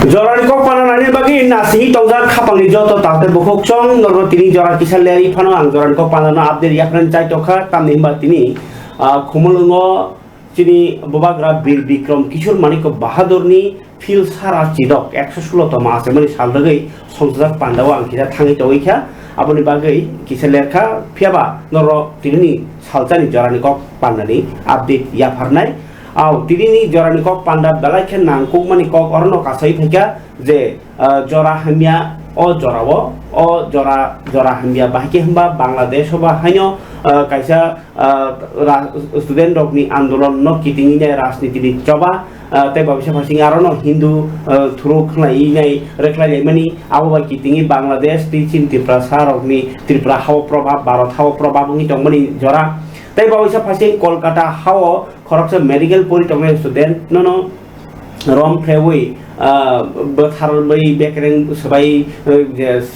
Jorani kok pananane bagi nasi tongga kapang joto takte bokok chong noro tini jora kisah leri pano ang jorani kok panana update yakran cai toka tam nimba tini kumulungo tini bobagra bir bikram kishor maniko bahadur ni fil sara chidok 116 tama ase mani sal dagai songjak pandawa ang kita thangi togi kha aboni bagai kisah lerkha phiaba noro tini salchani jorani kok panani update ya pharnai Au tirini jorani kok panda balai khen nangkung mani kok orno kasai pheka je jora hamia o jorawo o jora hamia bahike hamba Bangladesh ba hanyo kaisa student rokni andolon no kitingi ne rajniti ni coba te babisa phasing arono Hindu thuru khlai nei reklai mani abo ba kitingi Bangladesh tichin Tripura sarokni Tripura haw probab Bharat haw probab ngi tongmani jora tai babisa phasing Kolkata haw खरकसे medical परि तमे student ननो रम फ्रेवै बथारबै बेकरें सबाई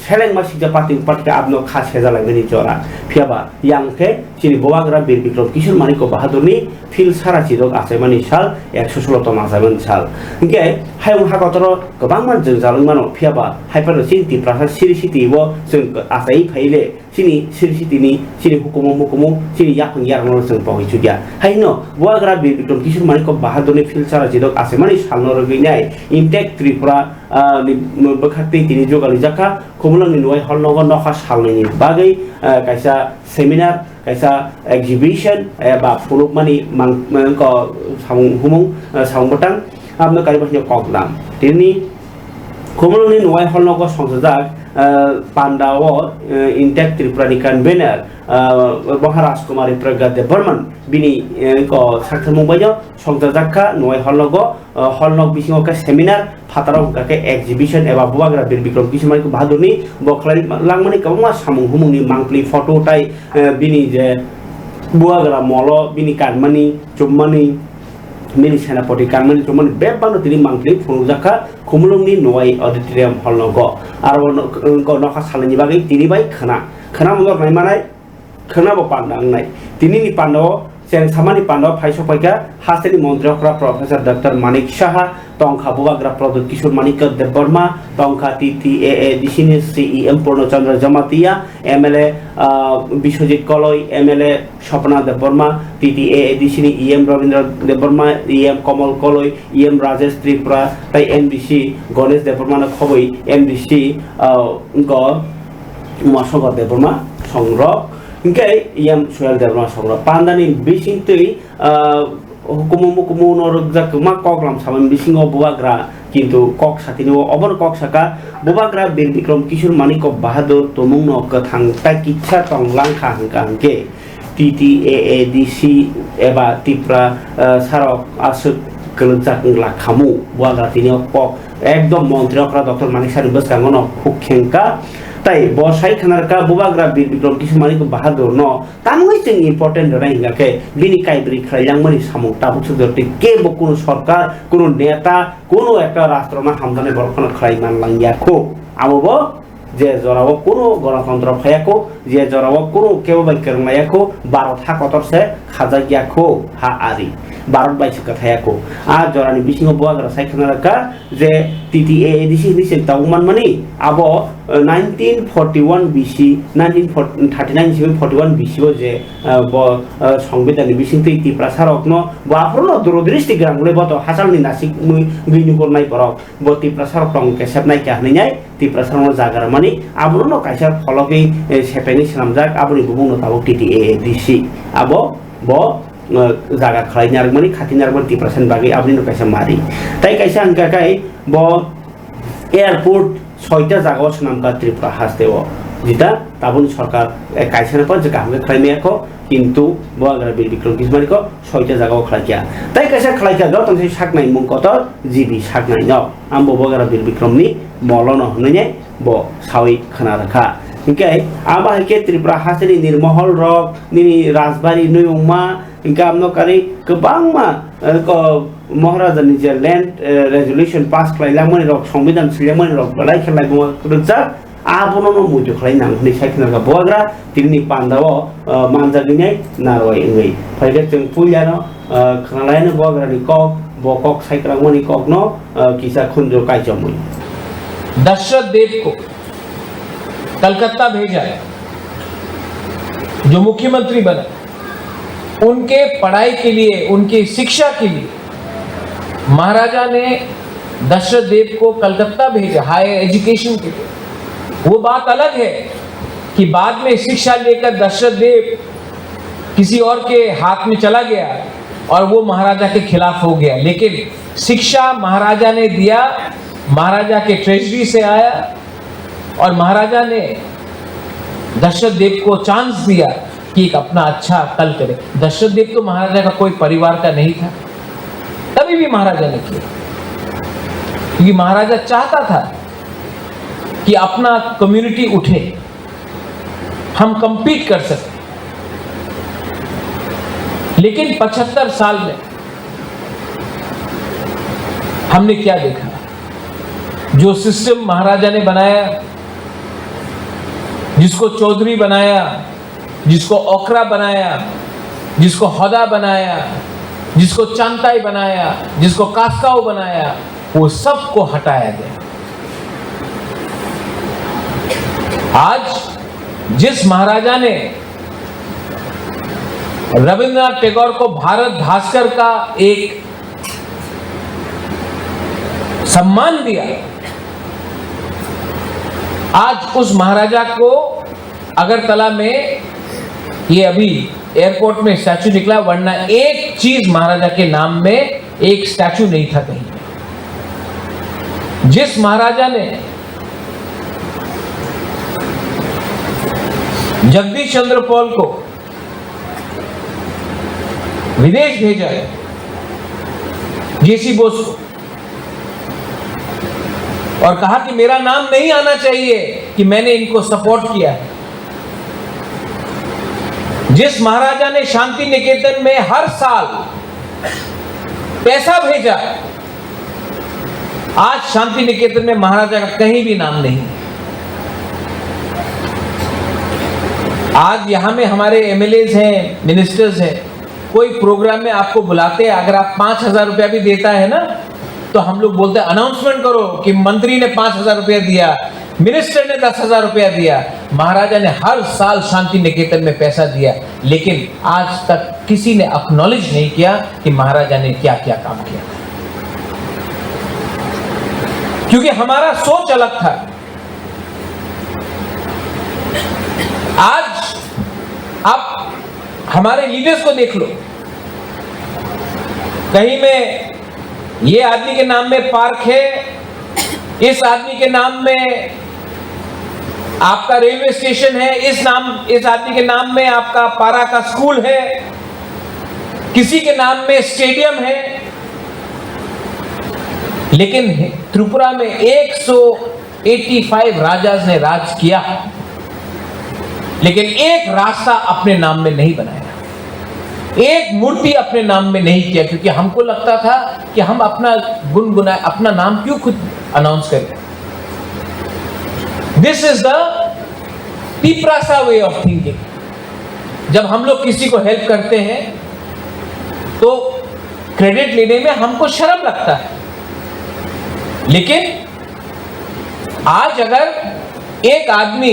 सेलें मासिक party party आपनो खासे जालांगनि जरा फियाबा यांखे चिनि बोवाग्रा बिर बिक्रम किशोर मानिको बहादुरनि fill सारा चिदक आसे मानि साल 116 तम आसामन साल इंगे हायं हागतर गोबां मान जों जालंमानो फियाबा हाइपर सिटी प्रासा सिरि सिटी बो जों आसाई फाइले चिनि सिरि सिटीनि चिनि हुकुमो चिनि याखं यारनो जों पावै जुगिया हायनो बोवाग्रा बिर बिक्रम किशोर मानिको बहादुरनि फिल सारा चिदक आसे मानि सालनो रगैनाय इंटेक त्रिपुरा बखाती तिनि जगालि जाखा खुमलंनि नुवाय हलनगर नखा सालनि बागै कायसा seminar kaisa exhibition ba fuluk mani ko humung samutang amno kari basnya koklam tini khumuluni nuai holnogo songjak pandawo intact tripura ni convener Maharaj Kumari Pragade Burman bini ko sakta mumbayo songjajakha nuai holnogo holnog bisingo ka seminar phatarong ka exhibition eba bowagra bir bikram kismani ko bahadurni boklari langmani kabma samung humungni mangpli photo tai bini je bowagra molo bini kanmani chumani mini senapoti kanmani chumani bebano tini mangpli phunjakha khumulungni nuai auditorium holnogo aro ko nokha salani bagai tini bai khana mongor nai manai khana bo pandang nai tini ni pando Sen samani pando phaisok paika haseni mantri okra Professor Dr. Manik Saha tongkha bowagra Pradut Kishor Manik Dev Burma tongkha TTAA disini CEM Purnochandra Jamatia MLA Bishojit Koloi MLA Shopna Dev Burma TTAA disini EM Ravindra Dev Burma EM Komal Koloi EM Rajesh Tripura tai MDC Ganesh Dev Burma na khoboi MDC go Mashoga Dev Burma songrok Ingkai yang soal dalam soal pandani bising tui hukumu norujak mak koklam sama bising bowagra kintu kok satini obor kok saka bowagra bir bikram kishor maniko bahadur tomung no kathang ta kitcha tonglang khangke TTAADC eba Tripura sarok asuk kelejak lakhamu bowagra tini kok ekdom mantri okra Dr. Manik Saha bus kangono hukhengka tai bosai khanarka bowagra bir bikram kishor maniko bahadur no tamui sing important rainga ke bini kaibri khailang mani samung tabuk sudorti ke bokuno sarkar kono neta kono ekta rashtrona hamdane borkhona khlai manlang yakho amobo je jorawo kono gণতন্ত্র phayako je jorawo kono kebo bai kermayako Bharat ha kotorse khaja yakho ha ari Bharat bai kathayako a jorani bisingo bowagra saikhanarka je TTAADC ni tauman mani abo 1941 BC 1939 41 BC je সংবিধান বিসিংতে Tripura sarokno baforno durodristi grangle boto hasalni nasik gini kornai porok bo Tripura sarok tong kesep nai kahnai Tripura sarokno jagar mani abrono kaisar pholoki sepeni salamjak aboni bubungno tabuk TTAADC abo bo jaga khlainaar mani khatinar mani Tripura san bagi abni no kaisa mari tai kaisa angka kai bo airport 6টা জায়গা নামকা Tripura হাসতেও যেটা তাবনি সরকার কাইছানা পর যে কামকে খাইমেয়াকো কিন্তু bowagra bir bikram kishor maniko 6টা জায়গা খাইকিয়া তাই কাইসা খাইকিয়া গাও তংসি সাকনাই মুংকত জিবি সাকনাই ন আমবো bowagra bir bikramni মলনো হননে ব সাউই খানা রাখা ইনকে আবা হেকে Tripura হাসনি নির্মহল রক নিনি রাজবাড়ি নুয়ুংমা ইনকে আমনো কারি গোবাংমা ko Maharaja ni je land resolution pass khlailak mani rok সংবিধান silak mani rok balai khlai bo rujak abono no muju khlai nang ni saikna ga bowagra tini pandawo manjagini narwai ngai phaile chung puya no khlai no bowagra ni kok बकक साइक्रांगमनि ककनो किसा खुंजो काइचमुई दशरथ देव को कलकत्ता भेजा, जो मुख्यमंत्री बना, उनके पढ़ाई के लिए, उनकी शिक्षा के लिए महाराजा ने दशरथ देव को कलकत्ता भेजा हायर एजुकेशन के लिए। वो बात अलग है कि बाद में शिक्षा लेकर दशरथ देव किसी और के हाथ में चला गया और वो महाराजा के खिलाफ हो गया, लेकिन शिक्षा महाराजा ने दिया, महाराजा के ट्रेजरी से आया और महाराजा ने दशरथ देव को चांस दिया कि एक अपना अच्छा कल करे। दशरथ देव तो महाराजा का कोई परिवार का नहीं था, तभी भी महाराजा ने किया, क्योंकि महाराजा चाहता था कि अपना कम्युनिटी उठे, हम कंपीट कर सकें। लेकिन 75 साल में हमने क्या देखा? जो सिस्टम महाराजा ने बनाया, जिसको चौधरी बनाया, जिसको ओखरा बनाया, जिसको हौदा बनाया, जिसको चांताई बनाया, जिसको कास्काओ बनाया, वो सबको हटाया गया। आज जिस महाराजा ने रविंद्रनाथ टैगोर को भारत भास्कर का एक सम्मान दिया, आज उस महाराजा को अगरतला में, ये अभी एयरपोर्ट में स्टैचू निकला, वरना एक चीज महाराजा के नाम में एक स्टैचू नहीं था कहीं। जिस महाराजा ने जगदीश चंद्र पॉल को विदेश भेजा है, जेसी बोस को, और कहा कि मेरा नाम नहीं आना चाहिए कि मैंने इनको सपोर्ट किया है। जिस महाराजा ने शांति निकेतन में हर साल पैसा भेजा, आज शांति निकेतन में महाराजा का कहीं भी नाम नहीं। आज यहां में हमारे एमएलएज हैं, मिनिस्टर्स हैं, कोई प्रोग्राम में आपको बुलाते हैं, अगर आप 5,000 रुपया भी देता है ना, तो हम लोग बोलते हैं अनाउंसमेंट करो कि मंत्री ने 5,000 रुपया दिया, मिनिस्टर ने 10,000 रुपया दिया। महाराजा ने हर साल शांति निकेतन में पैसा दिया, लेकिन आज तक किसी ने एक्नॉलेज नहीं किया कि महाराजा ने क्या क्या काम किया, क्योंकि हमारा सोच अलग था। आज आप हमारे लीडर्स को देख लो, कहीं में ये आदमी के नाम में पार्क है, इस आदमी के नाम में आपका रेलवे स्टेशन है, इस आदमी के नाम में आपका पारा का स्कूल है, किसी के नाम में स्टेडियम है। लेकिन त्रिपुरा में 185 राजाज ने राज किया, लेकिन एक रास्ता अपने नाम में नहीं बनाया, एक मूर्ति अपने नाम में नहीं किया, क्योंकि हमको लगता था कि हम अपना गुनगुनाए, अपना नाम क्यों खुद अनाउंस करें। This is the Tiprasa way of thinking. जब हम लोग किसी को हेल्प करते हैं तो क्रेडिट लेने में हमको शर्म लगता है, लेकिन आज अगर एक आदमी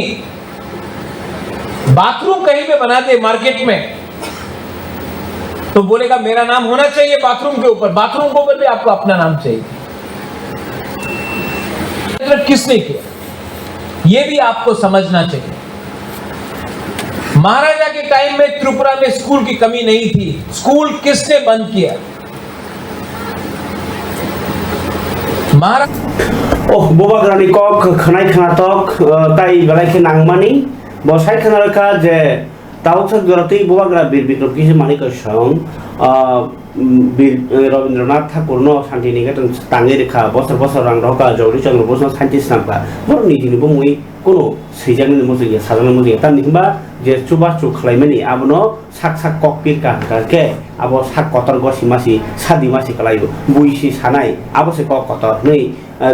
बाथरूम कहीं पे बना दे मार्केट में, तो बोलेगा मेरा नाम होना चाहिए बाथरूम के ऊपर, बाथरूम के ऊपर भी आपको अपना नाम चाहिए। किसने किया, यह भी आपको समझना चाहिए। महाराजा के टाइम में त्रिपुरा में स्कूल की कमी नहीं थी। स्कूल किसने बंद किया? महाराज ओह बोबा ग्रानी कक खनाय खनातक ताई बेलाय के नांगमानी बसाय खनारका जे ताउथक जरती बोबा ग्रा बीर विक्रम किसे मानिक संग रवींद्रनाथ ठाकुर नो शांति निकेतन तांगे रेखा बसर बसर रां रका जगदीश चंद्र बोस साइंटिस्ट नामका बर निजिनि बुंगै कोनो सैजांनि मुजिया साजांनि मुजिया तान निबा जे चुबा चु खलायमानि आबनो साक साक ककपिर का के आबो साक कतर गसि मासि सादि मासि खलायो बुइसि सानाय आबो से कक कतर नै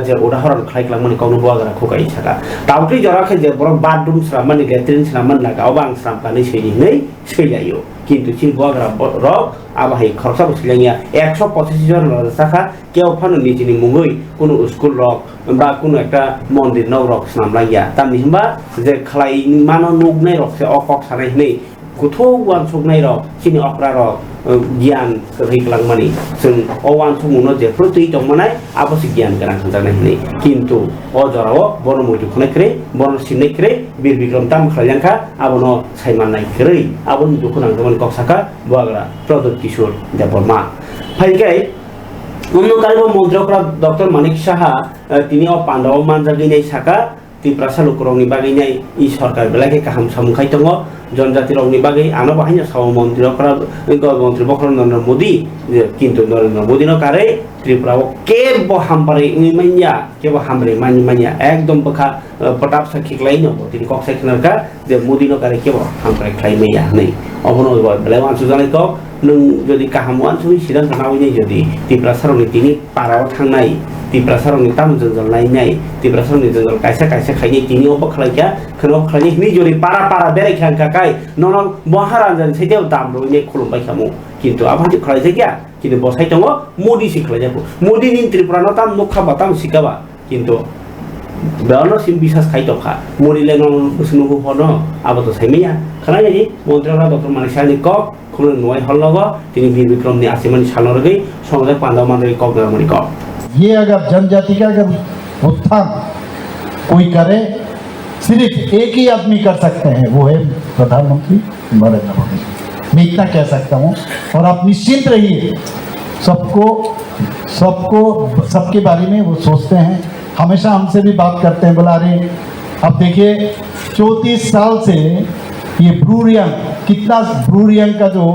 যে উদাহরণ খাইলাংমানি কাউনো বয়াগ্রা খুকাই সাকা তাউটি জরাখে যে বড় বাথরুম স্রামানি লেট্রিন স্রামান লাগা অবাং স্রাম কানি সেইনি নেই সেইলাইও কিন্তু চিল বয়াগ্রা রক আবাহাই খরচা বসিলাইয়া 125 জন সাকা কেউ ফানো নিজেনি মুঙ্গই কোনো স্কুল রক বা কোনো একটা মন্দির নও রক স্নামলাইয়া তামনি হিমবা যে খালাই মানো নুগনাই রক সে অকক সানাই নেই কোথাও ওয়ান সুগনাই রক চিনি অকরা রক गियान रैख्लांमानि जों अवान समावनो जे प्रति दंमानाय आबोसि गियान गोनां होनजानाय होनै किन्तु अ जराव बन मुजुखनायख्रे बन सिननायख्रे बीर बिक्रम ताम खालायलांखा आबनो सायमाननायख्रै आबोनि दुखुनांगोमोन कक्साका बवाग्रा प्रदीप किशोर देबबर्मा फाइगाय অন্য কারিব মন্ত্রকরা ডক্টর মানিক সাহা তিনি পান্ডব মানজাগিনাই সাকা त्रिपुरा सालुकरंनि बागैनाय इ सरकार बेलागे गाहाम सामुखाय दङ जनजाति रंनि बागै आनो बाहायनो साव मन्त्रीफोरा मंत्री बखर नरेंद्र मोदी किन्तु नरेंद्र मोदी न कारे त्रिपुरा केबो हामबारै मानिया केबो हामबारै मानिया एकदम बखा पटाप साखिख्लाय न तिनि कक्साय खनरका जे मोदी न कारे केबो हामबारै ख्लाय मैया नै अबनो बेलाय वानसु जानाय क नों जदि गाहाम वानसु सिदां थानावै जदि त्रिपुरा सारनि तिनि पाराव थांनाय त्रिपुरा सारनि ताम जंजलनाय त्रिपुरा सारनि जंजल कायसा खायनि तिनि अब खलायका खनो खलायनि नि जरि पारा बेरायखांका काय नन महाराजन सेदेव दामरो ने खुलुमबाय खामु किन्तु आबादि खलाय जायगा किन्तु बसाय दङ मोदी सि खलाय जाबो मोदी नि त्रिपुरा न ताम नखा बाताम सिकाबा किन्तु बेयावनो सिम बिसास खायतखा मोदी ले नन बुसनु होनो आबाद सायमिया खनायनि मन्त्रीरा डक्टर मानिसानि क खुलुन नय हलग तिनि वीर विक्रमनि आसिमानि सालरगै संजय पांडव मानदरि क गरमनि क ये अगर जनजाति का अगर उत्थान कोई करे सिर्फ एक ही आदमी कर सकते हैं, वो है प्रधानमंत्री नरेंद्र मोदी। मैं इतना कह सकता हूँ और आप निश्चिंत रहिए, सबके बारे में वो सोचते हैं, हमेशा हमसे भी बात करते हैं, बोला अरे अब देखिए 34 साल से ये ब्रूरियंग कितना ब्रूरियंग का जो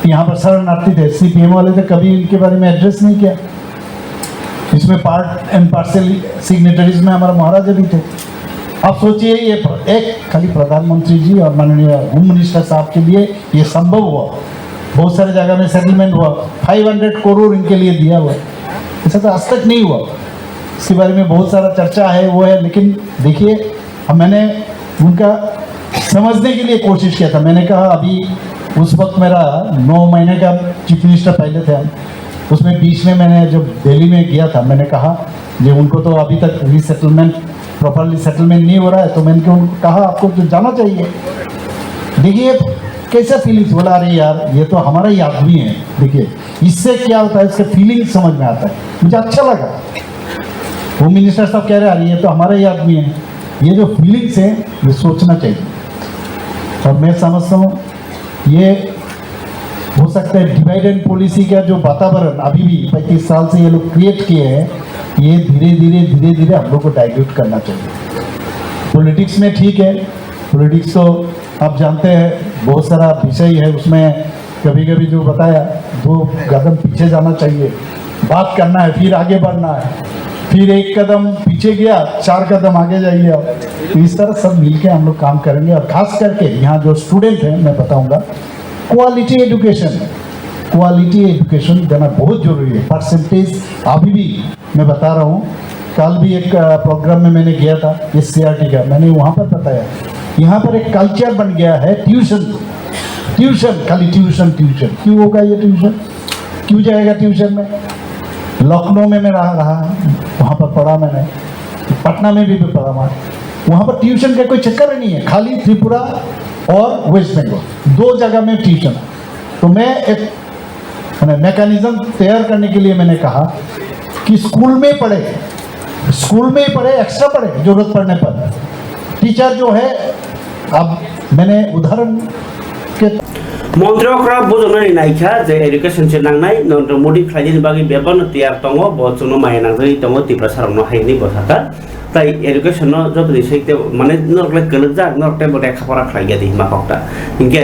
यहाँ पर शरणार्थी थे CPM वाले थे, कभी इनके बारे में एड्रेस नहीं किया। इसमें पार्ट एंड पार्सल सिग्नेटरीज में हमारा महाराजा भी थे। अब सोचिए ये एक खाली प्रधानमंत्री जी और माननीय होम मिनिस्टर साहब के लिए ये संभव हुआ, बहुत सारे जगह में सेटलमेंट हुआ, 500 करोड़ इनके लिए दिया हुआ, ऐसा तो आज तक नहीं हुआ। इसके बारे में बहुत सारा चर्चा है वो है, लेकिन देखिए मैंने उनका समझने के लिए कोशिश किया था। मैंने कहा अभी उस वक्त मेरा 9 महीने का चीफ मिनिस्टर पहले थे हम, उसमें बीच में मैंने जब दिल्ली में गया था, मैंने कहा ये उनको तो अभी तक रीसेटलमेंट प्रॉपरली सेटलमेंट नहीं हो रहा है, तो मैंने उनको कहा आपको तो जाना चाहिए। देखिए कैसा फीलिंग्स, बोला अरे यार ये तो हमारा ही आदमी है। देखिए इससे क्या होता है, इसका फीलिंग समझ में आता है, मुझे अच्छा लगा। होम मिनिस्टर साहब कह रहे हैं अरे ये तो हमारा ही आदमी है, ये जो फीलिंग्स है ये सोचना चाहिए। और मैं समझता हूँ ये हो सकता है डिवाइड एंड पॉलिसी का जो वातावरण अभी भी 35 साल से ये लोग क्रिएट किए हैं, ये धीरे धीरे हम लोग को डाइल्यूट करना चाहिए। पॉलिटिक्स में ठीक है, पॉलिटिक्स तो आप जानते हैं बहुत सारा विषय है, उसमें कभी कभी जो बताया 2 कदम पीछे जाना चाहिए, बात करना है, फिर आगे बढ़ना है, फिर 1 कदम पीछे गया 4 कदम आगे जाइए आप। तो इस तरह सब मिलके हम लोग काम करेंगे। और खास करके यहाँ जो स्टूडेंट हैं मैं बताऊँगा क्वालिटी एजुकेशन देना बहुत जरूरी है। परसेंटेज अभी भी मैं बता रहा हूँ, कल भी एक प्रोग्राम में मैंने गया था SCRT का, मैंने वहाँ पर बताया यहाँ पर एक कल्चर बन गया है ट्यूशन, खाली ट्यूशन। क्यों होगा ये ट्यूशन, क्यों जाएगा ट्यूशन में? लखनऊ में मैं रहा वहाँ पर पढ़ा मैंने, पटना में भी पढ़ा मैं, वहाँ पर ट्यूशन का कोई चक्कर ही नहीं है, खाली त्रिपुरा और वेस्ट बंगाल 2 जगह में ट्यूशन। तो मैं एक मैकेनिज्म तैयार करने के लिए मैंने कहा कि स्कूल में पढ़े, एक्स्ट्रा पढ़े जरूरत पड़ने पर। टीचर जो है, अब मैंने उदाहरण के मन्त्रीफोरा बुझनानै नायखा जे एडुकेशन से नांनाय नरेंद्र मोदी खायनि बागै बेबानो तैयार दङ बचनो मायनांजै दङ त्रिपुरा सारनो हायनि बसाका ताई एडुकेशन न जबनि सैते माने नरले गलजा नरते बडे खापरा खायगा दि माखकता इंगे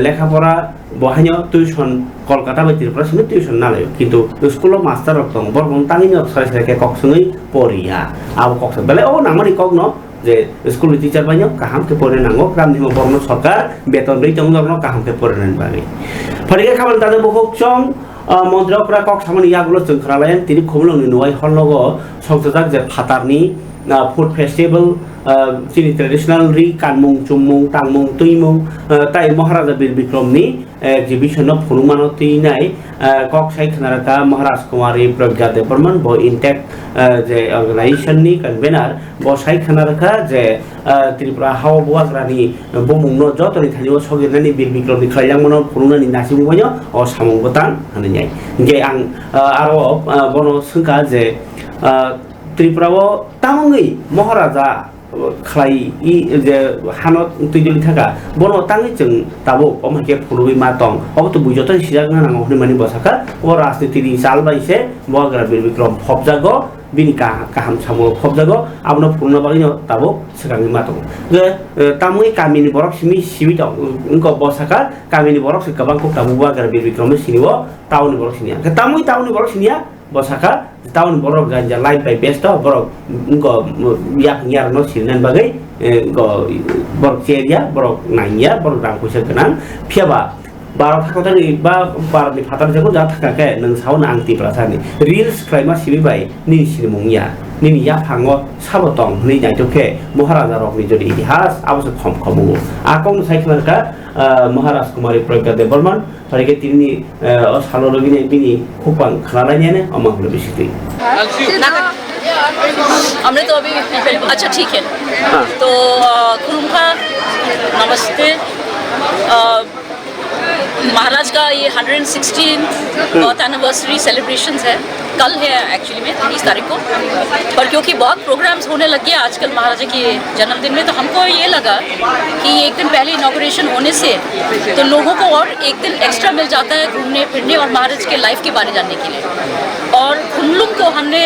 लेखापरा बहायनो ट्यूशन कलकाता बाय त्रिपुरा सिनो ट्यूशन नालाय किन्तु स्कुल मास्टर दङ बरगन तानिनो सायसाके कक्सङै परिया आबो कक्स बेले ओ नामनि कगनो जे स्कुल टीचर बायनो काहाम के परे नांगो ग्रामनिमो बरनो सरकार बेतन दै दङ नरनो काहाम के परे नान बागै फरिगे खाबल तादे बखक चंग मन्दिरफ्रा कक सामने यागुलो जों खोनालायन तिनि खुमलुंनि नुवाय हलनगो संसदाक जे फातारनि फुड फेस्टिवल चिनि ट्रेडिशनल रि कानमुं चुमुं तांमुं तुइमुं ताइ महाराजा बीर विक्रमनि एग्जिबिशन फुनुमानो तिनाय कक साइ खनारका महाराज कुमारी प्रज्ञा देबबर्मन बो इंटेक्ट जे ऑर्गेनाइजेशन नि कन्वेनर बो साइ खनारका जे त्रिपुरा हाव बुआग्रानि बुमुंनो जतनि थानिव सगिरनानि बीर विक्रमनि खलायलांमनो फुनुनानि नासिमुबायनो अ सामुंगतां हानैनाय जे आं आरो बनो सुंका जे त्रिपुराव तामंगै महाराजा खालाय जे हानत तुइजलि थाका बनो तांगै जों दाबो अमाके फुलुबै मा दं अबतो बुजतन सिजागना नांगौ होननानै माने बसाका ओ राजनीतिनि सालबायसे बहाग्रा बीर विक्रम फबजागो बिनि गाहाम सामो फबजागो आबनो फुलना बागिनो दाबो सिगांनि मा दं जे तामंगै कामिनि बरक सिमि सिबि दं उनको बसाका कामिनि बरक से गोबां को दाबो बहाग्रा बीर Vikram सिनिवो town Barak सिनिया तामंगै town Barak सिनिया बसाका town Barak गanja life by best बरक उनको यार नो सिरनान बागै बरक चेरिया बरक नाइया बरक रांखौसो गोनां फियाबा बार थाखोथानि बा बारनि फातारजों जा थाखाके नों सावना आंति प्रासानि रिल्स क्राइमा सिबिबाय नि सिरमुंया निनि या फांगो साबतं नि नाइटोके महाराजा रकनि जदि इतिहास आवश्यक खम खमु आकं साइखनारका महाराज कुमारी प्रज्ञा देबबर्मन तरिके तिनी सालोलगिनि बिनि खुपां खलालायने अमाखुल बिसिति हमने तो अभी अच्छा ठीक है तो खुलुमखा नमस्ते महाराज का ये 116 बर्थ एनिवर्सरी सेलिब्रेशंस है कल है एक्चुअली में 30 तारीख को पर क्योंकि बहुत प्रोग्राम्स होने लग गए आजकल महाराजा के जन्मदिन में तो हमको ये लगा कि एक दिन पहले इनॉग्रेशन होने से तो लोगों को और एक दिन एक्स्ट्रा मिल जाता है घूमने फिरने और महाराज के लाइफ के बारे जानने के लिए और खुमलुंग को हमने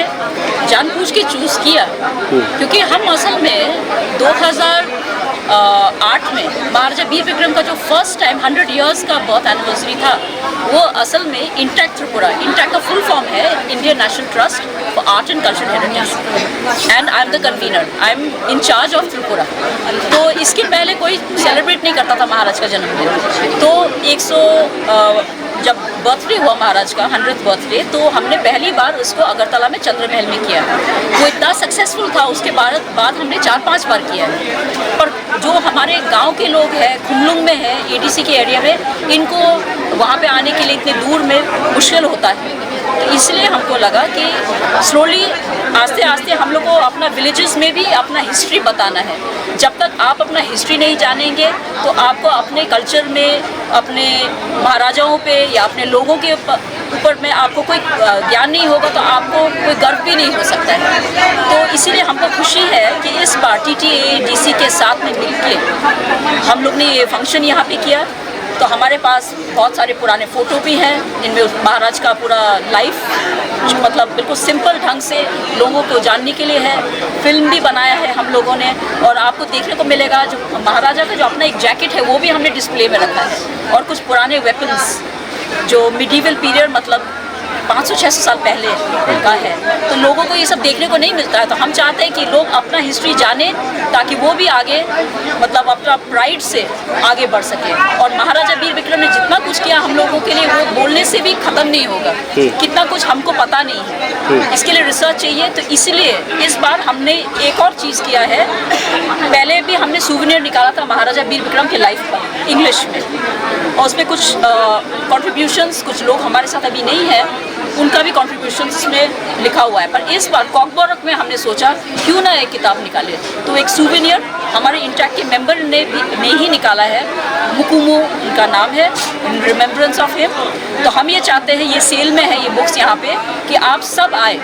जानबूझ के चूज़ किया क्योंकि हम असल में 2008 में महाराजा बीर विक्रम का जो फर्स्ट टाइम 100 इयर्स का बर्थ एनिवर्सरी था वो असल में इंटैक्ट त्रिपुरा इंटैक्ट का फुल फॉर्म है Indian national trust for art and culture heritage and I am the convener I am in charge of Tripura तो इसके पहले कोई सेलिब्रेट नहीं करता था महाराज का जन्मदिन तो 100 जब बर्थडे हुआ महाराज का 100th बर्थडे तो हमने पहली बार उसको अगरतला में चंद्र महल में किया वो इतना सक्सेसफुल था उसके बाद हमने 4-5 बार किया है पर जो हमारे गांव के लोग हैं खुमलुंग में हैं एडीसी के एरिया में इनको वहाँ पे आने के लिए इतने दूर में मुश्किल होता है तो इसलिए हमको लगा कि स्लोली आस्ते आस्ते हम लोग को अपना विलेजेस में भी अपना हिस्ट्री बताना है जब तक आप अपना हिस्ट्री नहीं जानेंगे तो आपको अपने कल्चर में अपने महाराजाओं पे या अपने लोगों के ऊपर में आपको कोई ज्ञान नहीं होगा तो आपको कोई गर्व भी नहीं हो सकता है तो इसीलिए हमको खुशी है कि इस बार TTADC के साथ में मिलके हम लोग ने ये फंक्शन यहाँ पे किया तो हमारे पास बहुत सारे पुराने फ़ोटो भी हैं जिनमें महाराज का पूरा लाइफ मतलब बिल्कुल सिंपल ढंग से लोगों को जानने के लिए है फिल्म भी बनाया है हम लोगों ने और आपको देखने को मिलेगा जो महाराजा का जो अपना एक जैकेट है वो भी हमने डिस्प्ले में रखा है और कुछ पुराने वेपन्स जो मिडीवल पीरियड मतलब 500-600 साल पहले का है तो लोगों को ये सब देखने को नहीं मिलता है तो हम चाहते हैं कि लोग अपना हिस्ट्री जाने ताकि वो भी आगे मतलब अपना प्राइड से आगे बढ़ सके और महाराजा बीर विक्रम ने जितना कुछ किया हम लोगों के लिए वो बोलने से भी ख़त्म नहीं होगा कितना कुछ हमको पता नहीं है इसके लिए रिसर्च चाहिए तो इसलिए इस बार हमने एक और चीज़ किया है पहले भी हमने सूवेनियर निकाला था महाराजा बीर विक्रम के लाइफ पर इंग्लिश में और उसमें कुछ कॉन्ट्रीब्यूशंस कुछ लोग हमारे साथ अभी नहीं है उनका भी कॉन्ट्रीब्यूशन इसमें लिखा हुआ है पर इस बार कॉकबोरक में हमने सोचा क्यों ना एक किताब निकाले तो एक सूवेनियर हमारे इंटैक्ट के मेंबर ने ही निकाला है मुकुमो उनका नाम है इन रिमेम्बरेंस ऑफ हिम तो हम ये चाहते हैं ये सेल में है ये बुक्स यहाँ पे कि आप सब आए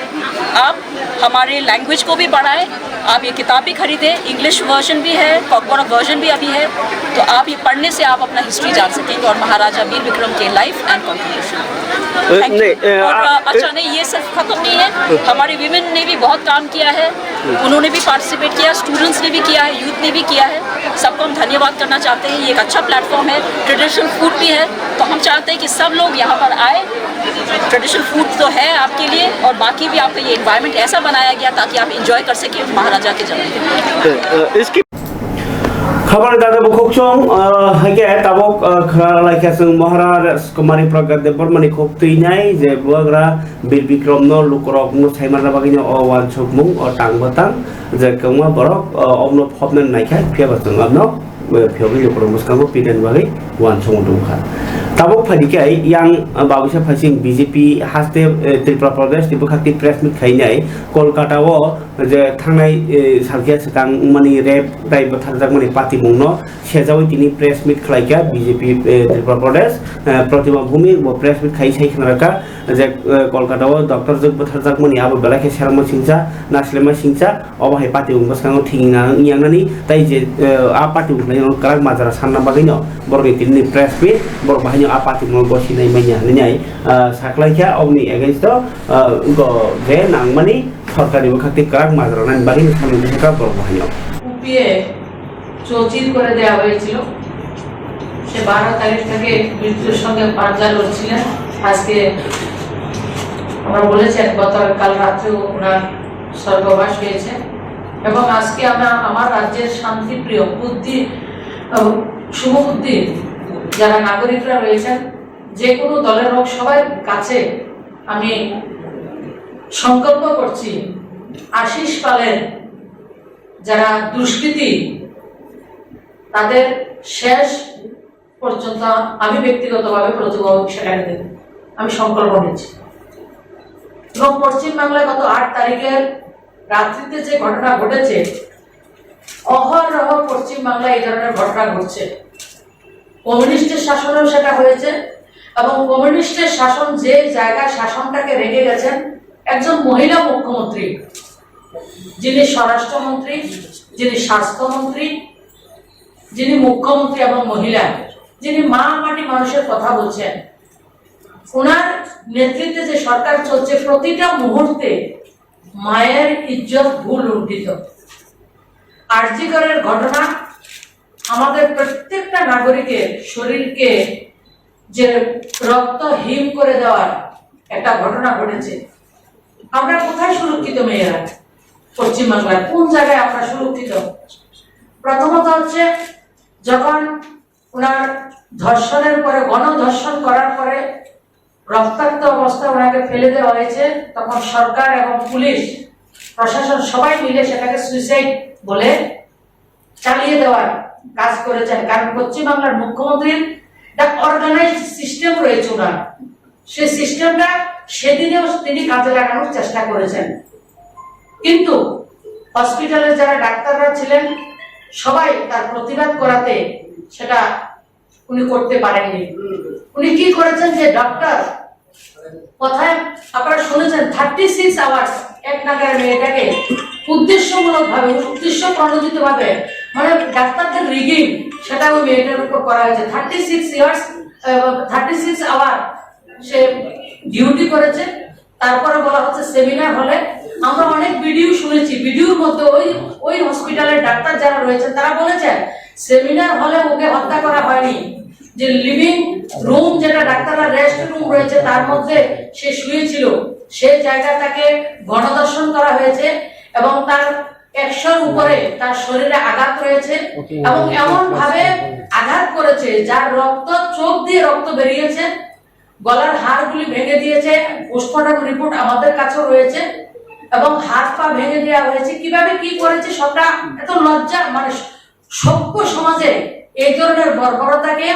आप हमारे लैंग्वेज को भी बढ़ाएं आप ये किताब भी खरीदें इंग्लिश वर्जन भी है कॉकबोरक वर्जन भी अभी है तो आप ये पढ़ने से आप अपना हिस्ट्री जान सकेंगे और महाराजा बीर विक्रम के लाइफ एंड कॉन्ट्रीब्यूशन अच्छा नहीं ये सिर्फ खत्म नहीं है हमारी विमेन ने भी बहुत काम किया है उन्होंने भी पार्टिसिपेट किया स्टूडेंट्स ने भी किया है यूथ ने भी किया है सबको हम धन्यवाद करना चाहते हैं ये एक अच्छा प्लेटफॉर्म है ट्रेडिशनल फूड भी है तो हम चाहते हैं कि सब लोग यहाँ पर आए ट्रेडिशनल फूड तो है आपके लिए और बाकी भी आपका ये एनवायरनमेंट ऐसा बनाया गया ताकि आप इंजॉय कर सकें महाराजा के जन्मदिन Khabar dada bukuk chong hake tabok khara like asung Maharaj Kumari Pragat de Burmani khop tuinai je buagra bir bikrom no lukorok no saimar na bagino o wan chokmung o tang batang je kongma borok omno phopnan naikai phia batung amno phiogi lukorok muskamo piden bagi wan chong dungkha tabok phadikai yang babisa phasing BJP haste Tripura Pradesh tibukhakti press meet khainai Kolkata o je thangnai salkia sakang mani rep dai bathajak mani party mungno sejawi tini press meet khlaika BJP Tripura Pradesh Pratima Bhumi bo press meet khai sai khnaraka je Kolkata o Dr. Jog bathajak mani abo belake serama singsa naslema singsa obo hai party mung baskango thingna yangnani tai je a party mung karak majara sanna bagino borni tini press meet bor bahanyo a party mung gosinai manya nyai saklaika omni against go je nangmani সরকারি বখাতি কাক মাজরানান বাহিনী সামনে থেকে বড় বাহিনী উপিয়ে চৌচির করে দেওয়া হয়েছিল সে 12 তারিখ থেকে মৃত্যুর সঙ্গে পাঞ্জা লড়ছিলেন আজকে আমরা বলেছেন গতকাল রাতেও ওনার স্বর্গবাস হয়েছে এবং আজকে আমরা আমার রাজ্যের শান্তিপ্রিয় বুদ্ধি শুভবুদ্ধি যারা নাগরিকরা রয়েছেন যে কোনো দলের হোক সবার কাছে আমি সংকল্প করছি আশিস পালের যারা দুষ্কৃতী তাদের শেষ পর্যন্ত আমি ব্যক্তিগতভাবে প্রতিবাদ সেটাকে দেব আমি সংকল্প নিচ্ছি এবং পশ্চিমবাংলায় গত 8 তারিখের রাত্রিতে যে ঘটনা ঘটেছে অহরহ পশ্চিমবাংলায় এই ধরনের ঘটনা ঘটছে কমিউনিস্টের শাসনেও সেটা হয়েছে এবং কমিউনিস্টের শাসন যে জায়গায় শাসনটাকে রেখে গেছেন একজন মহিলা মুখ্যমন্ত্রী যিনি স্বরাষ্ট্রমন্ত্রী যিনি স্বাস্থ্যমন্ত্রী যিনি মুখ্যমন্ত্রী এবং মহিলা যিনি মা মাটি মানুষের কথা বলছেন ওনার নেতৃত্বে যে সরকার চলছে প্রতিটা মুহূর্তে মায়ের ইজ্জত ভুল লুণ্ঠিত আরজি করের ঘটনা আমাদের প্রত্যেকটা নাগরিকের শরীরকে যে রক্ত হিম করে দেওয়ার একটা ঘটনা ঘটেছে আমরা কোথায় সুরক্ষিত মেয়েরা পশ্চিমবাংলার কোন জায়গায় আমরা সুরক্ষিত প্রথমত হচ্ছে যখন ওনার ধর্ষণের পরে গণধর্ষণ করার পরে রক্তাক্ত অবস্থায় ওনাকে ফেলে দেওয়া হয়েছে তখন সরকার এবং পুলিশ প্রশাসন সবাই মিলে সেটাকে সুইসাইড বলে চালিয়ে দেওয়ার কাজ করেছেন কারণ পশ্চিমবাংলার মুখ্যমন্ত্রীর একটা অর্গানাইজড সিস্টেম রয়েছে ওনার সেই সিস্টেমটা সেদিনেও তিনি কাজে লাগানোর চেষ্টা করেছেন কিন্তু হসপিটালের যারা ডাক্তাররা ছিলেন সবাই তার প্রতিবাদ করাতে সেটা উনি করতে পারেননি উনি কি করেছেন যে ডক্টর কথায় আপনারা শুনেছেন 36 আওয়ার্স এক নাগারে মেয়েটাকে উদ্দেশ্যমূলকভাবে উদ্দেশ্য প্রণোদিত ভাবে মানে ডাক্তারদের রিগিং সেটা ওই মেয়েটার উপর করা হয়েছে 36 আওয়ার সে ডিউটি করেছে তারপরে বলা হচ্ছে সেমিনার হলে আমরা অনেক ভিডিও শুনেছি ভিডিওর মধ্যে ওই হসপিটালের ডাক্তার যারা রয়েছেন তারা বলেছেন সেমিনার হলে ওকে হত্যা করা হয়নি যে লিভিং রুম যেটা ডাক্তাররা রেস্ট রুম রয়েছে তার মধ্যে সে শুয়েছিল সেই জায়গাটাকে গণধর্ষণ করা হয়েছে এবং তার 100-র উপরে তার শরীরে আঘাত রয়েছে এবং এমন ভাবে আঘাত করেছে যার রক্ত চোখ দিয়ে রক্ত বেরিয়েছে গলার হাড়গুলি ভেঙে দিয়েছে পোস্টমর্টম রিপোর্ট আমাদের কাছেও রয়েছে এবং হাত পা ভেঙে দেওয়া হয়েছে কিভাবে কি করেছে সবটা এত লজ্জা মানে সভ্য সমাজে এই ধরনের বর্বরতাকে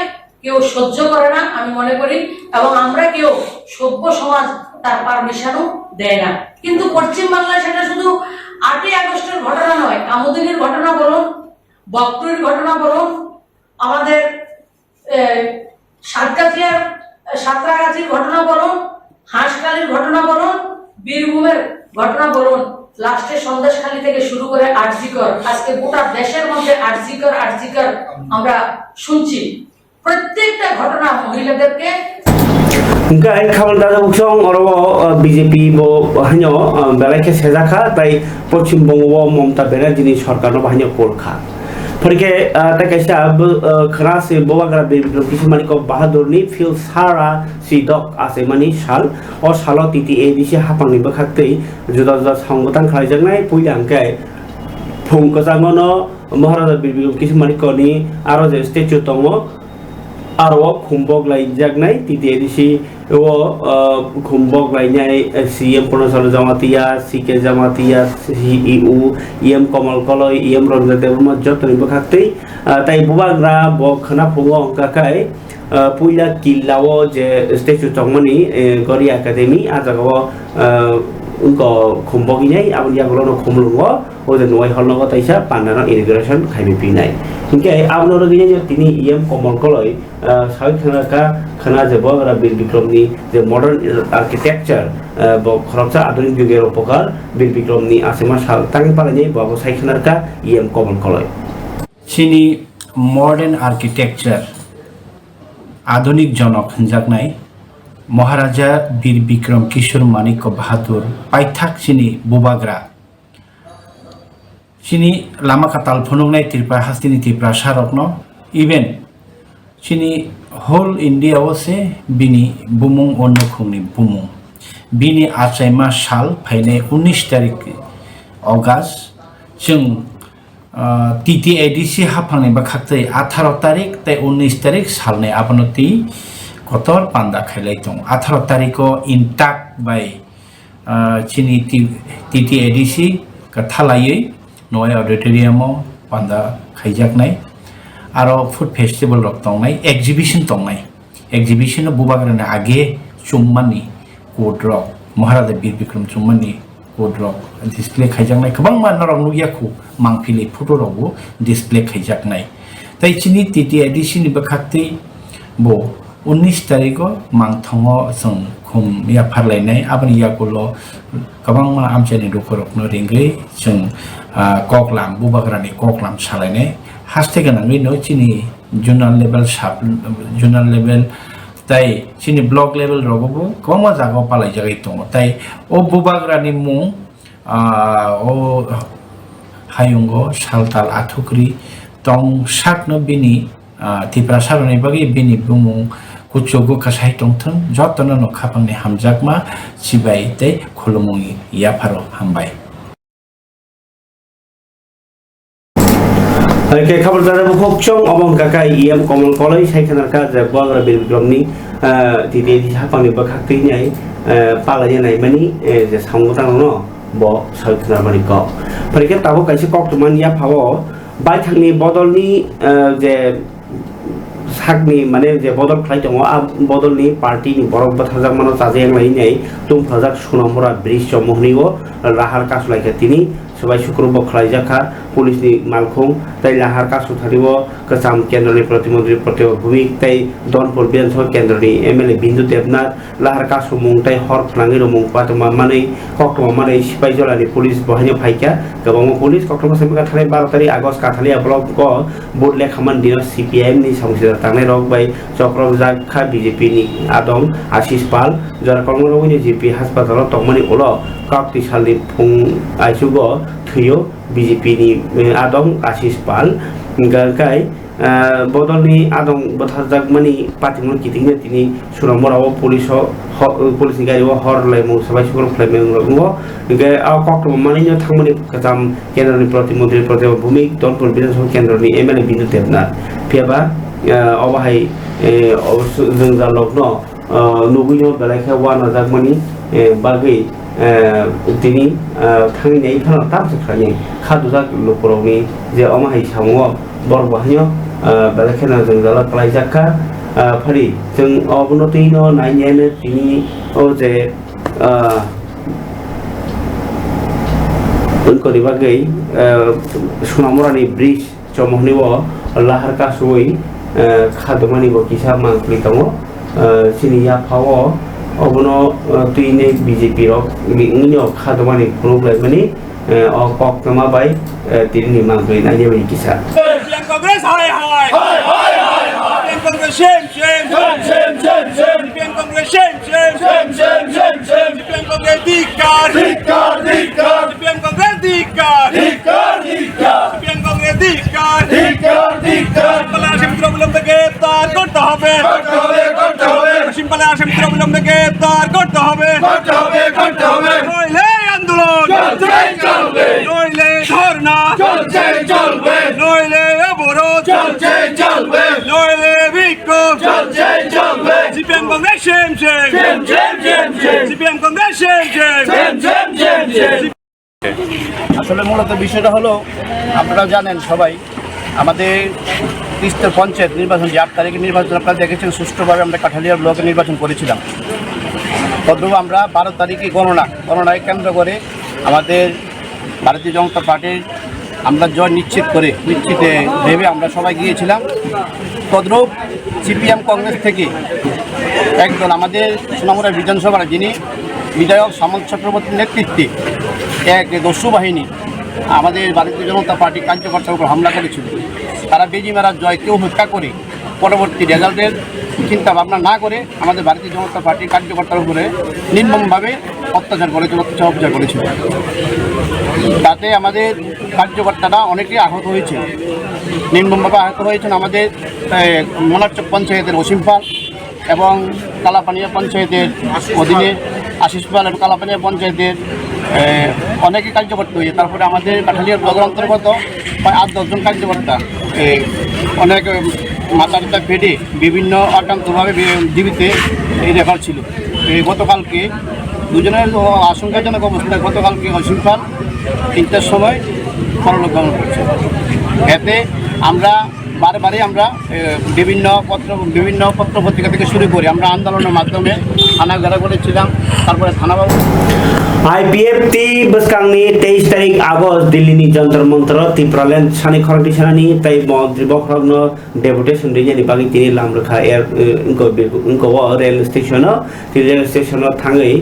কেউ সহ্য করে না আমি মনে করি এবং আমরা কেউ সভ্য সমাজ তার পারমিশনও দেয় না কিন্তু পশ্চিমবাংলায় সেটা শুধু 8ই আগস্টের ঘটনা নয় আমদিনীর ঘটনা বলুন বকটুরির ঘটনা বলুন আমাদের সাঁতরাগাছির ঘটনা বলুন হাঁসখালির ঘটনা বলুন বীরভূমের ঘটনা বলুন লাস্টে সন্দেশখালী থেকে শুরু করে আরজিকর আজকে গোটা দেশের মধ্যে আরজিকর আমরা শুনছি প্রত্যেকটা ঘটনা মহিলাদেরকে Enggak, kawan dada buksong oro BJP bo hanyo belake sejaka tai Pachim Bangbo Mamata Banerjee ni sarkar no hanyo korkha. Porque ta kaisa khana se boba gara kisi mani ko Bahadur ni fil sara si dok ase mani sal o salo titi e disi hapang ni bakhakte juda juda sangotan khlaijaknai puilang kai फुंकजांगनो महाराजा बीर बिक्रम किशोर मानिकनि आरो जे statue दङ आरो खुम्बक लाइजागनाय टिटिएडिसि ओ खुम्बक लाइनाय CM पूर्णचंद्र जामातिया C K जामातिया CEO M कमल कलय M Ranjan Debbarma जतनि बखाक्तै ताइ बुबाग्रा ब खना फुङो अंकाखाय पुइला किल्लाव जे statue दंमनि गरि academy आजागाव उनको खुम्बगिनाय आबनि आगलनो खुमलुङो ओजे नय हलनगो ताइसा पान्डाना इरिगेशन खाइबिनाय इनके आबनो रगिने तिनि एम कमल कलय साइखनाका खना जबरा बीर बिक्रमनि जे मडर्न आर्किटेक्चर ब खरबसा आधुनिक जुगेर उपकार बीर बिक्रमनि आसेमा साल तांग पालानि बाबो साइखनाका एम कमल कलय चिनी मडर्न आर्किटेक्चर आधुनिक जनक हंजाकनाय महाराजा बीर बिक्रम किशोर मानिक्य बाहादुर पाइथाक चिनी बुबाग्रा चिनी लामा काताल फुनुंगनाय तिरपा हास्तिनि तिरपा सारकनो इवेन चिनी होल इंडिया से बिनी बुमुं अन्नखुंनि बुमुं बिनी आचाइमा साल फाइनाय 19 तारिख अगस्त जों टीटीएडीसी हाफांनि बाखाक्तै 18 तारिख तै 19 तारिख सालनै आपनति कतर पान्दा खाइलाय दं 18 तारिखो इंटाक बाय चिनी टीटीएडीसी कथालायै नय ऑडिटोरियमो पान्दा खाइजाकनाय आरो फूड फेस्टिवल रक दंनाय एग्जिबिशन बुबाग्रानि आगे चुम्मानि कोड रक महाराजा बीर बिक्रम चुम्मानि कोड रक डिस्प्ले खाइजाकनाय गोबां मानरक नुयाखौ मांफिलि फटो रकबो डिस्प्ले खाइजाकनाय ताइ चिनि टीटीएडीसी नि बखाक्तै बो 19 तारिखो मांथंगो जों खुम या फारलायनाय आबनि याकुलो गोबां मा आमचानि दखरकनो रिंगै जों ककलाम बुबाग्रानि ककलाम सालायनाय हास्ते गोनाङै न चिनि जुनाल लेभेल ताइ चिनि ब्लक लेभेल रगबो गोबां जागाव पालाय जागाय दङ ताइ ओ बुबाग्रानि मुं ओ हायुंगो सालताल आथुक्रि तं साकनो बिनि तिप्रा सारनाय बागै बिनि बुमुं कुचुगु कासाय तंथों जतन न खापांनि हामजाकमा सिबाय तै खुलुमुंनि याफारो हामबाय के खबर जादे बुखोक्सं अबं काकाय एम कमल कलय साइखनारका जे बुबाग्रा बीर बिक्रमनि टीटीएडीसी हाफांनि बखाक्तैनाय पालायनाय मानि जे सांगतानो ब साइखनार मानि क फरिके ताबो काइसे कक्तमान या फावो बायथांनि बदलनि जे सागनि माने जे बदल खालाय दङ आ बदलनि पार्टीनि बरक बाथाजाक मानो जाजें लायनाय तुम प्रजाक सुनामरा ब्रिज जमहनिगो राहार कासलायखा तिनि सबाय शुक्रबार खालायजाखा पुलिसनि मालखं ताइ लाहार कासुथारिबो कसाम केन्द्रनि प्रतिमंत्री प्रतिभा भूमिक ताइ दनपुर विधानसभा केन्द्रनि एमएलए बिन्दु देबनाथ लाहार कासु मुंताइ हर फलांगि रमुं पातमा मानै कक्टमा मानै सिपाइ जलानि पुलिस बहायनो फाइका गोबां पुलिस कक्टमा समिका थानाय 12 तारिख आगस्ट काथालिया ब्लक क बोर्डले खामान दिन सीपीआईएम नि संसद थांनाय रक बाय चक्रम जाखा बीजेपी नि आदम आशिष पाल जरकलमरनि जीपी हासपाताल तंमानि उलो काक्ति सालनि फुं आइसुगो थुयो बीजेपी नि आदम आशिष पाल गाय बदलनि आदम बथारजाक मानि पार्टीमन किथिंने तिनि सुरमराव पुलिस नि गारियाव हरलाय मु सबाय सुगर फ्लाइमेंगो गे आ कक्टम मानिनो थांमनि कसाम केन्द्रनि प्रतिमंत्री प्रतिभा भूमिक दनपुर विधानसभा केन्द्रनि एमएलए बिन्दु देबनाथ फेबा अबाहाय जों जालकनो नुगैनो बेलायखा वाना जाकमानि बागै तिनि थांनाय फाना ताबसे खानि खादुजाक लपरावनि जे अमाहाय सामो बरबाहायो बेलायखाना जों जाला खालायजाखा फारि जों अबनतैनो नायनायानो तिनि ओ जे उनकोनि बागै सुनामरानि ब्रिज जमहनिबो लाहार कासुयै खादमानिबो किसा मांख्लि दङ सिनिया फावो अबनो तुइने बीजेपी रक इंगिनो खादमानि खुनुब्लाय माने कक्टमा बाय तिनि मांख्लि नायने बाय किसा कांग्रेस हाय हाय हाय हाय हाय हाय Congress shame shame shame shame shame shame Congress shame shame shame shame shame shame shame Congress धिक्कार धिक्कार धिक्कार शेम कांग्रेस धिक्कार धिक्कार धिक्कार शेम कांग्रेस धिक्कार धिक्कार धिक्कार पला शिमत्रा विलंब ग्रेफ्तार করতে হবে করতে হবে করতে হবে শিমপালা শিমত্রা বিলম্বে গ্রেফতার করতে হবে করতে হবে করতে হবে নইলে আন্দোলন চলবে চলবে নইলে ধর্ণা চলবে নইলে অবরোধ নইলে বিক্ষোভ CPM Congress same CPM Congress same আসলে মূলত বিষয়টা হলো আপনারা জানেন সবাই আমাদের তিস্তার পঞ্চায়েত নির্বাচন যে 8 তারিখে নির্বাচন আপনারা দেখেছেন সুষ্ঠুভাবে আমরা কাঠালিয়া ব্লকে নির্বাচন করেছিলাম। তদ্রুপ আমরা 12 তারিখে গণনায় কেন্দ্র করে আমাদের ভারতীয় জনতা পার্টির আমরা জয় নিশ্চিতে ভেবে আমরা সবাই গিয়েছিলাম। তদ্রুপ সিপিএম কংগ্রেস থেকে একদল আমাদের সোনামুড়া বিধানসভার যিনি বিধায়ক সামন্ত চক্রবর্তীর নেতৃত্বে এক দস্যু বাহিনী আমাদের ভারতীয় জনতা পার্টি কার্যকর্তার উপর হামলা করেছিল। তারা বেজি মারার জয়কেও হত্যা করে পরবর্তী রেজাল্টের চিন্তা ভাবনা না করে আমাদের ভারতীয় জনতা পার্টির কার্যকর্তার উপরে নির্মমভাবে অত্যাচার করেছিল। তাতে আমাদের কার্যকর্তারা অনেকেই আহত হয়েছে, নির্মমভাবে আহত হয়েছেন আমাদের মোনারচক পঞ্চায়েতের অসীম পাল এবং কালাপানিয়া পঞ্চায়েতের অধীনে আশিস পাল এবং কালাপানিয়া পঞ্চায়েতের অনেকে কার্যকর্তা হয়েছে। তারপরে আমাদের কাঠালিয়ার ব্লকের অন্তর্গত প্রায় 8-10 জন কার্যকর্তা অনেক মাথাটা ফেটে বিভিন্ন আক্রান্তভাবে জীবিতে রেফার ছিল। গতকালকে দুজনের আশঙ্কাজনক অবস্থায় গতকালকে অসীম পাল 3টার সময় পরলোক গমন করছে। এতে আমরা বারবারই আমরা বিভিন্ন পত্র পত্রিকা থেকে শুরু করে আমরা আন্দোলনের মাধ্যমে থানা ঘেরা করেছিলাম। তারপরে থানাবাবু IPF ti beskangni 23 tarik Agust Delhi Jantar Mantra ti Praland Sani Khorti Sanani tai Mantri Bokrogno deputation region bagi tini lamrekha air unko rail station ti rail station thangai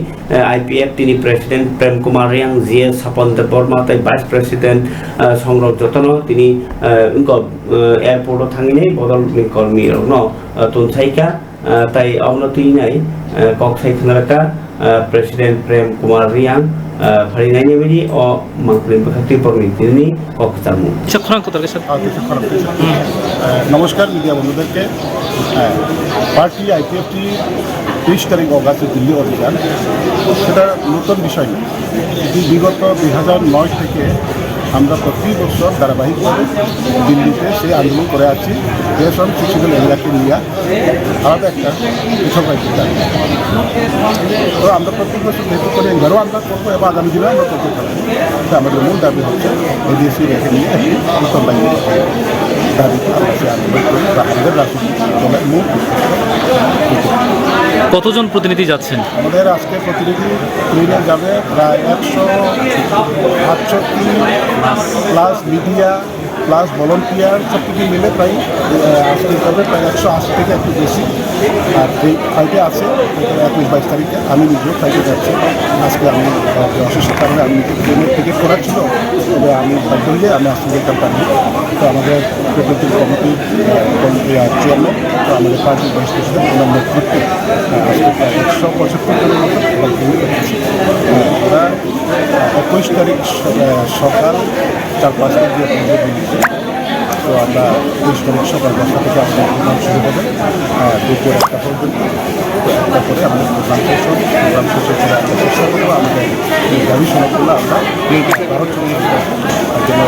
IPF tini president Prem Kumar Riang GS Sapandar Burma tai vice president Songrok Jotono tini unko airport thangini bodol kormi no tunsaika tai aunoti nai koksai khnaraka Presiden Prem Kumar Riang Farinanya Bidi o Mangkulin Bakti Permiti ini kok ketemu. নমস্কার media বন্ধুদেরকে। Party IPFT 23 তারিখ অগাস্টে দিল্লি অভিযান সেটা নতুন বিষয় না। বিগত 2009 থেকে আমরা প্রতি বছর ধারাবাহিকভাবে দিল্লিতে সেই আন্দোলন করে আছি। বেশ অনেক কিছু এলাকাকে নিয়ে আলাদা একটা কৃষক আইন। তো আমরা প্রত্যেক বছর যেহেতু করে এবারও আমরা করবো এবং আগামী দিনে আমরা করতে থাকবো। আমাদের মূল দাবি হচ্ছে এডিএসি রেখে নিয়ে নতুন বাহিনী দাবিতে আমরা সেই আন্দোলন করি বা আমাদের রাজনৈতিক দলের মূল কতজন প্রতিনিধি যাচ্ছেন? আমাদের আজকে প্রতিনিধি ট্রেনে যাবে প্রায় 168 প্লাস মিডিয়া প্লাস ভলান্টিয়ার সব কিছু মিলে প্রায় আজকে যাবে প্রায় 180 থেকে একটু বেশি। আর এই ফ্লাইটে আছে 21-22 তারিখে আমি নিজেও ফ্লাইটে যাচ্ছি। আজকে আমি অসুস্থতার কারণে আমি ট্রেনের টিকিট করার ছিল, তবে আমি বাধ্য হয়ে আমি আসতে যেতাম পারি। তো আমাদের প্রেসিডেন্ট কমিটির চেয়ারম্যান তো আমাদের পার্টির ভাইস প্রেসিডেন্ট ওনার নেতৃত্বে আজকে প্রায় 175 জনের মতো ভ্রমণ করতেছি। ওরা 21 তারিখ সকাল 4-5 দিয়ে পৌঁছে দিয়েছে। তো আমরা 21 তারিখ সকাল 10টা থেকে আমাদের প্রোগ্রাম শুরু হবে দুপুর 1টা পর্যন্ত। তো 1টা করে আমাদের প্রোগ্রাম শেষ হবে। প্রোগ্রাম শেষ হচ্ছে আমরা চেষ্টা করবো আমাদের এই দাবি সনদগুলো আমরা ভারত সঙ্গে জন্য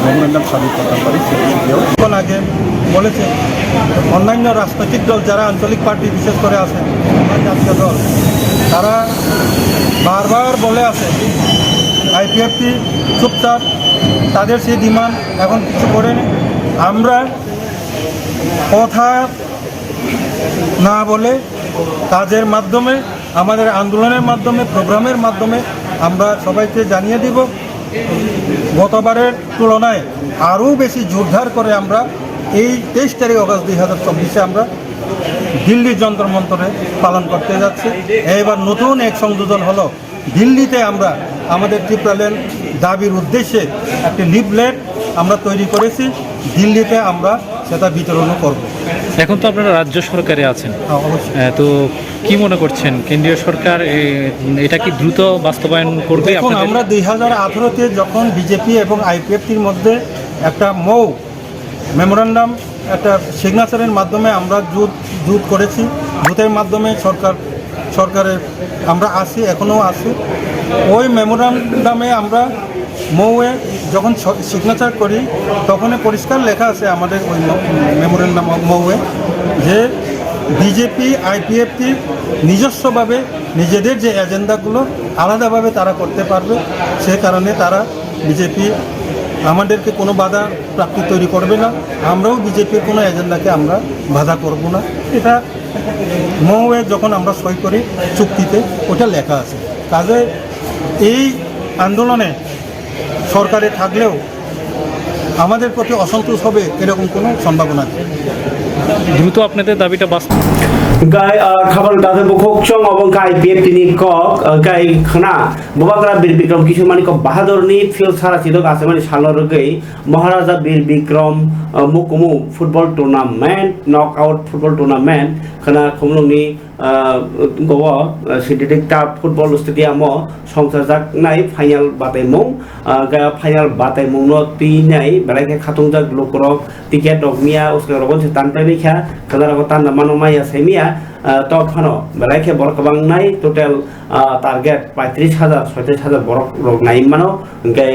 মেমোরেন্ডাম সাবমিট করতে পারি। কিছুক্ষণ আগে বলেছে অন্যান্য রাজনৈতিক দল যারা আঞ্চলিক পার্টি বিশেষ করে আছে জাতীয় দল, তারা বারবার বলে আছে আইপিএফটি চুপচাপ, তাদের সেই ডিমান্ড এখন কিছু করেনি। আমরা কথা না বলে কাজের মাধ্যমে, আমাদের আন্দোলনের মাধ্যমে, প্রোগ্রামের মাধ্যমে আমরা সবাইকে জানিয়ে দিব গতবারের তুলনায় আরও বেশি জোরদার করে আমরা এই 23 তারিখ অগাস্ট 2024 আমরা দিল্লির যন্তর মন্তরে পালন করতে যাচ্ছি। এবার নতুন এক সংযোজন হলো দিল্লিতে আমরা আমাদের ট্রিপল দাবির উদ্দেশ্যে একটি লিফলেট আমরা তৈরি করেছি। দিল্লিতে আমরা সেটা বিতরণও করব। এখন তো আপনারা রাজ্য সরকারে আছেন, তো কি মনে করছেন কেন্দ্রীয় সরকার এটা কি দ্রুত বাস্তবায়ন করবে? এখন আমরা 2018-তে যখন বিজেপি এবং আইপিএফটির মধ্যে একটা মেমোরেন্ডাম একটা সিগনেচারের মাধ্যমে আমরা জুট করেছি। জুটের মাধ্যমে সরকারের আমরা আসি, এখনও আসি। ওই মেমোরেন্ডামে আমরা মৌয়ে যখন সিগনেচার করি তখন পরিষ্কার লেখা আছে আমাদের ওই মেমোরেন্ডাম মৌয়ে যে বিজেপি আইপিএফটির নিজস্বভাবে নিজেদের যে এজেন্ডাগুলো আলাদাভাবে তারা করতে পারবে সে কারণে তারা বিজেপি আমাদেরকে কোনো বাধা প্রাপ্তি তৈরি করবে না, আমরাও বিজেপির কোনো এজেন্ডাকে আমরা বাধা করব না। এটা মৌয়ে যখন আমরা সই করি চুক্তিতে ওটা লেখা আছে। কাজে এই আন্দোলনে সরকারে থাকলেও আমাদের প্রতি অসন্তোষ হবে এরকম কোনো সম্ভাবনা নেই। দ্রুত আপনাদের দাবিটা বাস্তব gai khabar dada bukhok chong obong kai pf tini kok gai khana bobagra bir bikram kisu mani ko bahadur ni field sara chidok ase mani salor gai maharaja bir bikram mukumu football tournament knockout football tournament khana khumlung ni gowa synthetic ta football stadium o songsajak nai final batai mong ga final batai mong no ti nai belai ke khatung jak lokrok ticket dok mia uske rogon se tan pai kha khana ro tan mano maya semia top hano belai ke bor kabang nai total target 35,000 36,000 borok rok nai mano ngai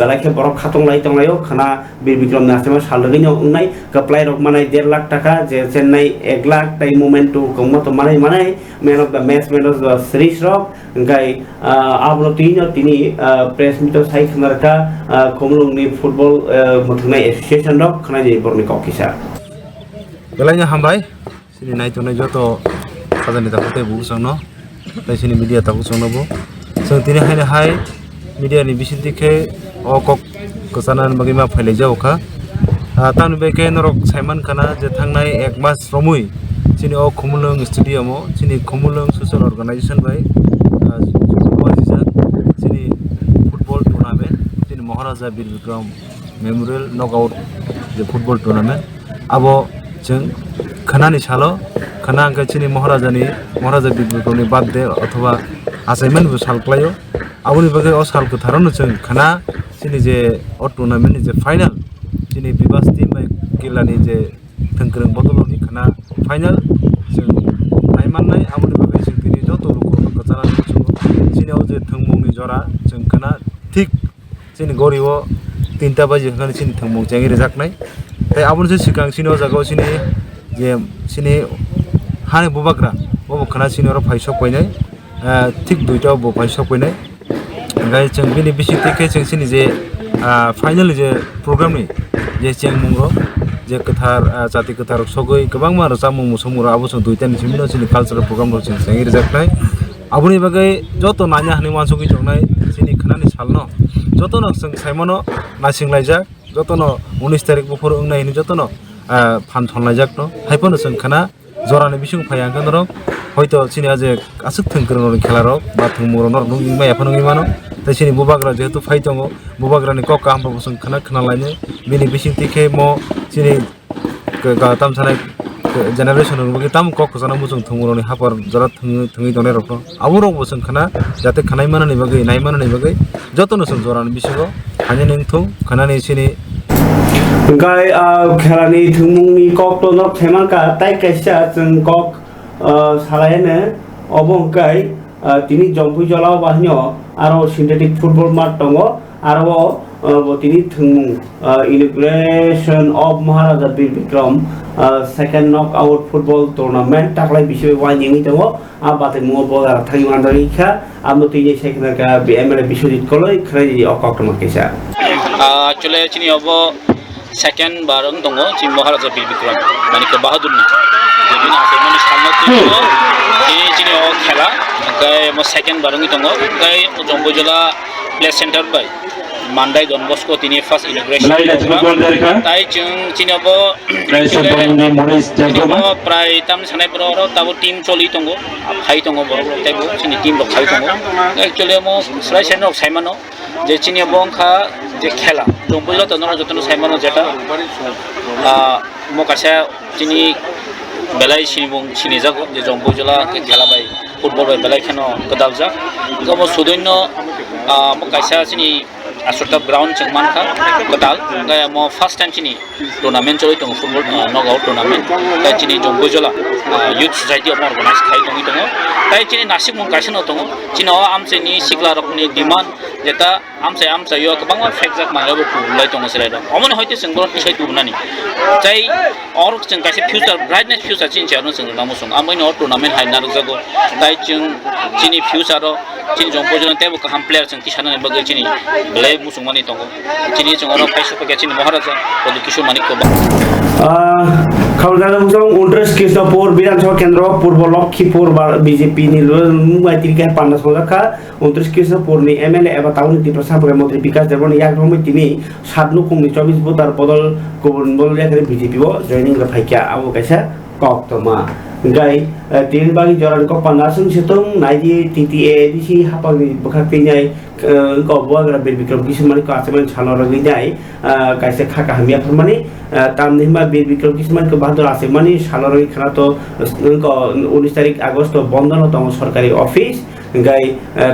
belai ke borok khatung lai tong layo khana bir bikram nasema salrogin nai kaplai rok manai 1.5 lakh taka je chennai 1 lakh tai moment to kongmo to manai manai man of the match man of the series rok ngai abro tini press meet sai khana ka khomlung ni football muthunai association rok khana je borni kokisa belanya hambai sini nai to nai joto sadani ta hote bu sangno tai sini media ta bu sangno bo sing tini haine hai media ni bisinti ke o kok kosanan bagima phaile jau kha tan be ke norok saiman kana je thangnai 1 mas romui sini o khumulung stadium o sini khumulung social organization bai sini football tournament sini maharaja bir bikram memorial knockout je football tournament abo जों खानानि सालो खाना अंका चिनि महाराजा बिरबिक्रमनि birthday अथवा आसाइनमेन्ट बो सालक्लायो आबुनि बागै अ साल कोथारावनो जों खाना चिनि जे अ टुर्नामेन्टनि जे final Chini बिबास team by केलानि जे थंग्रों बदलनि खाना फाइनाल जों नायमाननाय आबुनि बागै जों दिनै जत लोगो गजानानै दङ चिनियाव जे थंमुंनि जरा जों खाना ठीक चिनि गरियाव 3टा बाजि खाना चिनि थंमुं जेंगे रेजाकनाय ताई आबुनि सिगां सिनो जागाव सिनि जे सिनि हाने बुबाग्रा बो खाना सिनो रो फाइसक पयनाय ठीक 2टा बो फाइसक पयनाय गाय जों बिनि बिसितिके जों सिनि जे फाइनल जे प्रोग्रामनि जे चेंगमुंगो जे कथार जाति कथार सगै गोबां मा रजामुं मुसमुरा आबो जों 2टा निसिमनो सिनि कालचाराल प्रोग्राम रो जों जेंगे रेजाकनाय आबुनि बागै जत नाया हानि मानसुगि जंनाय सिनि खानानि सालनो जतनो जों साइमनो नासिंलायजा जतनो 19 तारिख बफोर उंनायनि जतनो फान थनलायजाक न हाइपनो जों खाना जरानि बिसुं फायांगन र हयतो सिनि आजे आसुक थंग्रोंनि खेला र बा थंमुरन र नुंगि माया फनंगि मानो ताई सिनि बुबाग्रा जेहेतु फाइ दङ बुबाग्रानि कका हामबो जों खाना खोनालायनो बिनि बिसिंतिखे म सिनि गाताम सानाय जेनेरेशन रुबगे ताम कक जाना मुजों थंमुरनि हापर जरा थंगि दने रख आबो रबो जों खाना जाते खानाय मानानि बागै नाय मानानि बागै जतनो जों जरानि बिसुङाव हानि नोंथौ खानानि सिनि gai khelani thungmungni kok to nok themaka tai kaisa chung kok salaiane obong kai tini jongpui jolao bahno aro synthetic football mat tongo aro tini thungmung inauguration of Maharaja Bir Bikram second knockout football tournament taklai bishoy wani tongo abate mo bola thai mandari kha amno tini sekna ka bml bishojit koloi khrai okok makisa actually chini obo second barang tongo chim Maharaja Bir Bikram mani ke bahadur ni jadi na semani salno tino ini chini o khela gai mo second barang tongo gai jombojola play center bai mandai Don Bosco tini first inauguration tai chung chini obo prai tam sanai bro tabo team choli tongo khai tongo bro tai bo chini team rok khai tongo actually mo srai sen rok saimano je chini obo kha je khela jombojola tonora jotno saimano jeta mo kasa chini belai sinibung sinijago je jombojola ke khela bai football bai belai khano kadalja to mo sudonno mo kasa chini asota ground cheng man kha kotal ngai mo first time chini tournament choi tong football knockout tournament tai chini jong bojola youth society of organize khai tong tong tai chini nasik mun kaisen tong chino amse ni sikla rok ni demand jeta amse yo kabang factor ma lo ku lai tong sele do omone hoite sengbo tisai tu nani tai or cheng kaise future brightness future chin chano seng namu song amoi no tournament hai na jago tai cheng chini future ro chini jong bojola te bu kaham player cheng tisana ne bagai chini belai musung mani tong chini cheng oro paisa pa chini maharaja kodu kishor manik ko खबरदार बुझाऊं 29 कृष्णपुर विधानसभा केंद्र पूर्व Laxmipur BJP नि मुवाइतिरिका पान्ना संजाखा 29 कृष्णपुर नि MLA एबा town नि प्रसाद मंत्री विकास देवरनि याग्रमि तिनि 7 नुकुमनि 24 voter बदल गुबुन बदल याकरे बीजेपी बो जॉइनिंग फाइका आबो कायसा कक्तमा गाय तीन बागी जरान को पानासुं सेतुं नाइजी टीटीए दिसि हापानि बखापिनाय गबवाग्रा बीर विक्रम किसुमान को आचमन छानो रगिनाय कायसे खाका हामिया फरमानि तामनिमा बीर विक्रम किसुमान को बहादुर आचमनि छानो रगि खाना तो 19 तारिख আগস্ট बंधन तम सरकारी ऑफिस गाय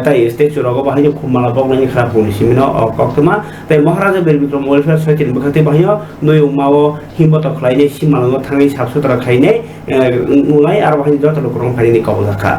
ताई स्टेचु रगो बाहाय खुमाला बगनानि खरा पुनि सिमिनो कक्तमा ताई महाराजा बीर विक्रम वेलफेयर सोसाइटी बखाते बाहाय नय मावो हिमबत खलायने सिमानो थांनि साबसुतरा खायने नुलाय आरो बाहाय जतल करम फारिनि कबलाखा